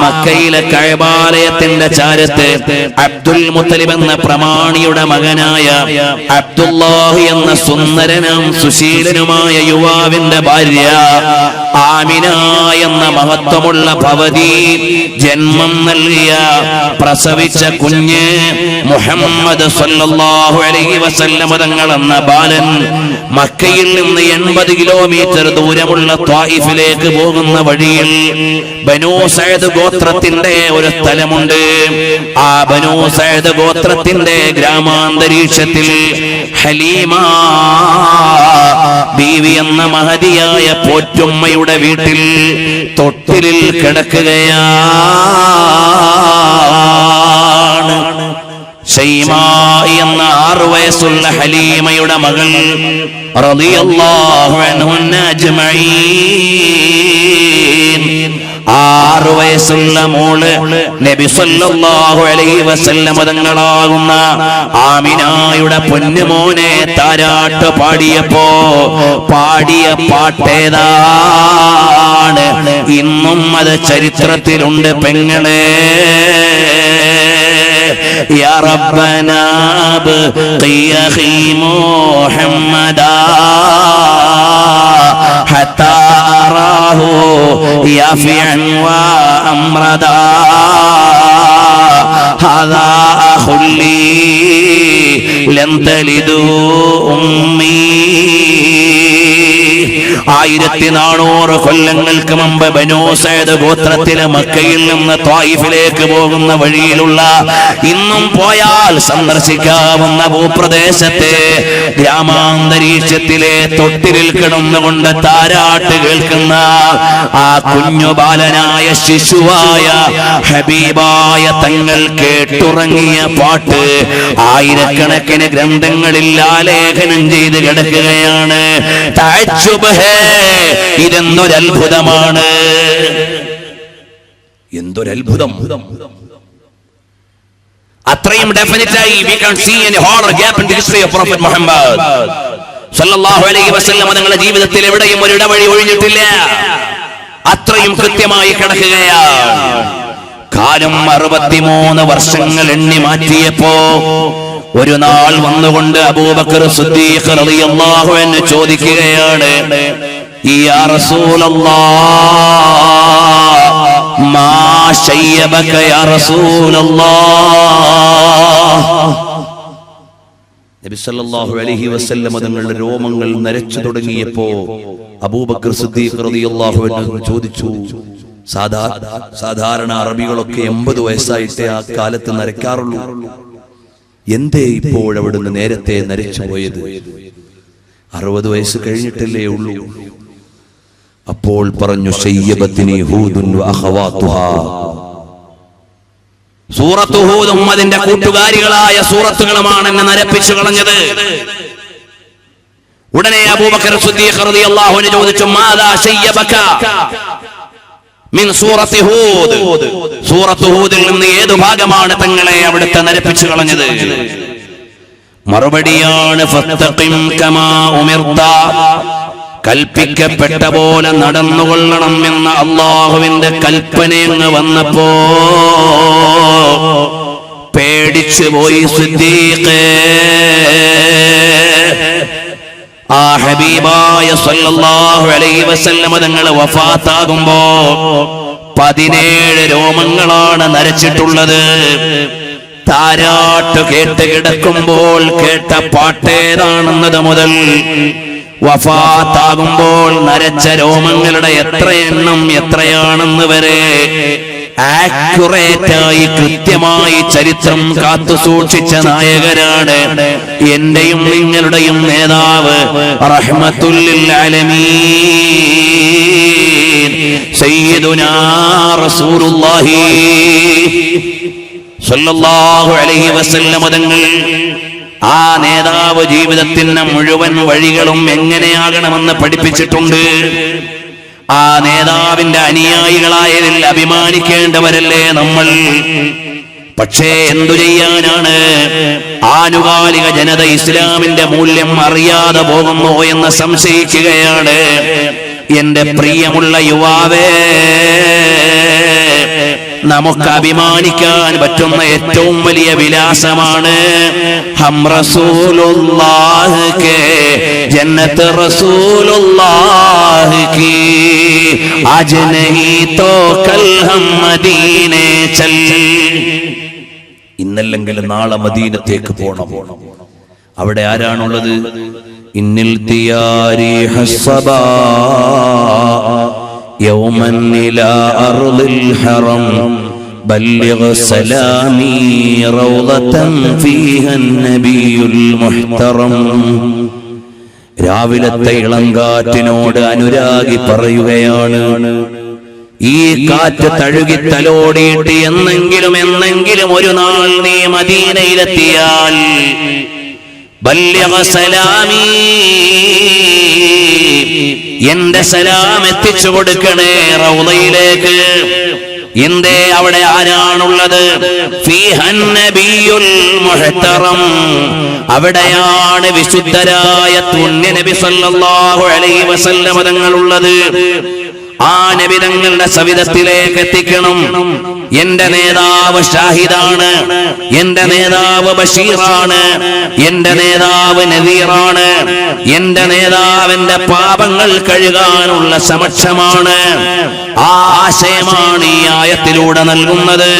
മക്കയിലെ കഅബാലയത്തിന്റെ ചാരത്ത് അബ്ദുൽ മുത്തലിബ് എന്ന പ്രമാണിയുടെ മകനായ അബ്ദുല്ലാഹി എന്ന സുന്ദരനും സുശീലനുമായ യുവാവിന്റെ ഭാര്യ ആമിന എന്ന മഹത്വമുള്ള ഭവതി ജന്മം നൽകിയ പ്രസവിച്ച കുഞ്ഞ് മുഹമ്മദ് സല്ലല്ലാഹു അലൈഹി വസല്ലം തങ്ങൾ എന്ന ബാലൻ മക്കയിൽ നിന്ന് 80 കിലോമീറ്റർ ദൂരമുള്ള ത്വായിഫിലേക്ക് പോകുന്ന വഴിയിൽ ബനൂ സഅദ് ഗോത്രത്തിന്റെ ഒരു സ്ഥലമുണ്ട്. ആ ബനൂ സഅദ് ഗോത്രത്തിന്റെ ഗ്രാമാന്തരീക്ഷത്തിൽ ഹലീമ ബീവി എന്ന മഹതിയായ പോറ്റുമ്മയുടെ വീട്ടിൽ തൊട്ടിലിൽ കിടക്കുകയാണ്. ഷൈമാ എന്ന 6 വയസ്സുള്ള ഹലീമയുടെ മകൾ റളിയല്ലാഹു അൻഹുന്ന അജ്മഈൻ 6 വയസ്സുള്ള മോള് നബി സല്ലല്ലാഹു അലൈഹി വസല്ലം തങ്ങളാകുന്ന ആമിനായുടെ പൊന്നുമോനെ താരാട്ട് പാടിയപ്പോ പാടിയ പാട്ടേതാണ് ഇന്നും അത് ചരിത്രത്തിലുണ്ട് പെങ്ങളെ. يا ربنا بقي أخي محمدا حتى أراه يافعا وأمردا هذا أخ لي لن تلد أمي. 1400 കൊല്ലങ്ങൾക്ക് മുമ്പ് ബനൂ സഅദ് ഗോത്രത്തിലെ മക്കയിൽ നിന്ന് ത്വായിഫിലേക്ക് പോകുന്ന വഴിയിലുള്ള ഇന്നും പോയാൽ സന്ദർശിക്കാവുന്ന ഭൂപ്രദേശത്തെ ഗ്രാമാന്തരീക്ഷത്തിലെ തൊട്ടിലിൽ കിടന്നുകൊണ്ട് താരാട്ട് കേൾക്കുന്ന ആ കുഞ്ഞു ബാലനായ ശിശുവായ ഹബീബായ തങ്ങൾ കേട്ടുറങ്ങിയ പാട്ട് ആയിരക്കണക്കിന് ഗ്രന്ഥങ്ങളിൽ ആലേഖനം ചെയ്ത് കിടക്കുകയാണ്. ഇതെന്തൊരത്ഭുതമാണ്, എന്തൊരത്ഭുതം! അത്രയും ഡെഫിനറ്റായി we can see a horror gap in the history of Prophet Muhammad sallallahu alaihi wasallam തങ്ങളുടെ ജീവിതത്തിൽ എവിടെയും ഒരു ഇടവഴി ഒഴിഞ്ഞിട്ടില്ല. അത്രയും കൃത്യമായി കിടക്കുകയാണ്. കാലം 63 വർഷങ്ങൾ എണ്ണി മാറ്റിയപ്പോ ഒരു നാൾ വന്നുകൊണ്ട് അബൂബക്കർ സിദ്ദീഖ് റളിയല്ലാഹു അൻഹു ചോദിക്കുകയാണ്, യാ റസൂലല്ലാഹ് മാ ശയ്യബക യാ റസൂലല്ലാഹ്. നബി സല്ലല്ലാഹു അലൈഹി വസല്ലം തങ്ങളുടെ രോമങ്ങൾ നരച്ചു തുടങ്ങിയപ്പോ അബൂബക്കർ സിദ്ദീഖ് റളിയല്ലാഹു അൻഹു ചോദിച്ചു, സാധാരണ അറബികളൊക്കെ 80 വയസ്സായിട്ടേ ആ കാലത്ത് നരക്കാറുള്ളൂ, എന്തേ ഇപ്പോഴവിടുന്ന് നേരത്തെ നരച്ചു പോയത്? 60 വയസ്സ് കഴിഞ്ഞിട്ടല്ലേ ഉള്ളൂ. അപ്പോൾ പറഞ്ഞു, ശയ്യബത്തിനി ഹൂദുൻ വഅഖവാതുഹാ. സൂറത്തു ഹൂദും അതിന്റെ കൂട്ടുകാരികളായ സൂറത്തുകളുമാണ് എന്നെ നരപ്പിച്ചു കളഞ്ഞത്. ഉടനെ അബൂബക്കർ സിദ്ദീഖ് റളിയല്ലാഹു അൻഹു ചോദിച്ചു, മാദാ ശയ്യബക മിൻ സൂറത്തി ഹൂദ്. സൂറത്തു ഹൂദിൽ നിന്ന് ഏതു ഭാഗമാണ് തങ്ങളെ അവിടുത്തെ നരപ്പിച്ചു കളഞ്ഞത്? മറുപടിയാണ്, ഫസ്തഖിം കമാ ഉമിർത. കൽപ്പിക്കപ്പെട്ട പോലെ നടന്നുകൊള്ളണം എന്ന അല്ലാഹുവിന്റെ കൽപ്പനയങ്ങ് വന്നപ്പോ പേടിച്ചു പോയി സിദ്ദീഖ്. ആ ഹബീബായ സല്ലല്ലാഹു അലൈഹി വസല്ലം തങ്ങൾ വഫാത്താകുമ്പോ 17 രോമങ്ങളാണ് നരച്ചിട്ടുള്ളത്. താരാട്ട് കേട്ട് കിടക്കുമ്പോൾ കേട്ട പാട്ടേതാണെന്നത് മുതൽ വഫാത്താകുമ്പോൾ നരച്ച രോമങ്ങളുടെ എത്ര എണ്ണം എത്രയാണെന്ന് വരെ ആക്യുറേറ്റായി കൃത്യമായി ചരിത്രം കാത്തു സൂക്ഷിച്ച നായകരാണ് എന്റെയും നിങ്ങളുടെയും നേതാവ് റഹ്മത്തുൽ ലിൽ ആലമീൻ സയ്യിദുനാ റസൂലുള്ളാഹി സ്വല്ലല്ലാഹു അലൈഹി വസല്ലം തങ്ങൾ. ആ നേതാവ് ജീവിതത്തിന്റെ മുഴുവൻ വഴികളും എങ്ങനെയാകണമെന്ന് പഠിപ്പിച്ചിട്ടുണ്ട്. ആ നേതാവിന്റെ അനുയായികളായതിൽ അഭിമാനിക്കേണ്ടവരല്ലേ നമ്മൾ. പക്ഷേ എന്തു ചെയ്യാനാണ്, ആനുകാലിക ജനത ഇസ്ലാമിന്റെ മൂല്യം അറിയാതെ പോകുമോ എന്ന് സംശയിക്കുകയാണ്. എന്റെ പ്രിയമുള്ള യുവാവേ, നമുക്ക് അഭിമാനിക്കാൻ പറ്റുന്ന ഏറ്റവും വലിയ വിലാസമാണ്. ഹം റസൂലുള്ളാഹ് കേ ജന്നത്ത് റസൂലുള്ളാഹ് കീ ആജ് നഹീ തോ കൽ ഹം മദീനെ ചൽ. ഇന്നല്ലെങ്കിൽ നാളെ മദീനത്തേക്ക് പോണം. അവിടെ ആരാണുള്ളത്? ഇന്നിൽ തിയാരി ഹസ്സബാ യൗമൻ ഇലാ അർളിൽ ഹറം ബല്ലിഗ് സലാമി റൗളതൻ ഫീഹൻ നബിയുൽ മുഹ്തറം. രാവിലത്തെ ഇളങ്കാറ്റിനോട് അനുരാഗി പറയുകയാണ്, ഈ കാറ്റ് തഴുകി തലോടിയിട്ട് എന്നെങ്കിലും ഒരു നാൾ നീ മദീനയിലെത്തിയാൽ ബല്ലിഗ് സലാമി, എന്റെ സലാം എത്തിച്ചു കൊടുക്കണേ റൗളയിലേക്ക്. എന്തേ അവിടെ ആരാണുള്ളത്? ഫീഹൻ നബിയുൽ മുഹ്തറം, അവിടെയാണ് വിശുദ്ധരായ പുണ്യ നബി സല്ലല്ലാഹു അലൈഹി വസല്ലം തങ്ങളുള്ളത്. ആ നബി തങ്ങളുടെ സവിധത്തിലേക്ക് എത്തിക്കണം. എന്റെ നേതാവ് ഷാഹിദാണ്, എന്റെ നേതാവ് ബഷീറാണ്, എന്റെ നേതാവ് നദീറാണ്, എന്റെ നേതാവിന്റെ പാപങ്ങൾ കഴുകാനുള്ള സമക്ഷമാണ്. ആ ആശയമാണ് ഈ ആയത്തിലൂടെ നൽകുന്നത്.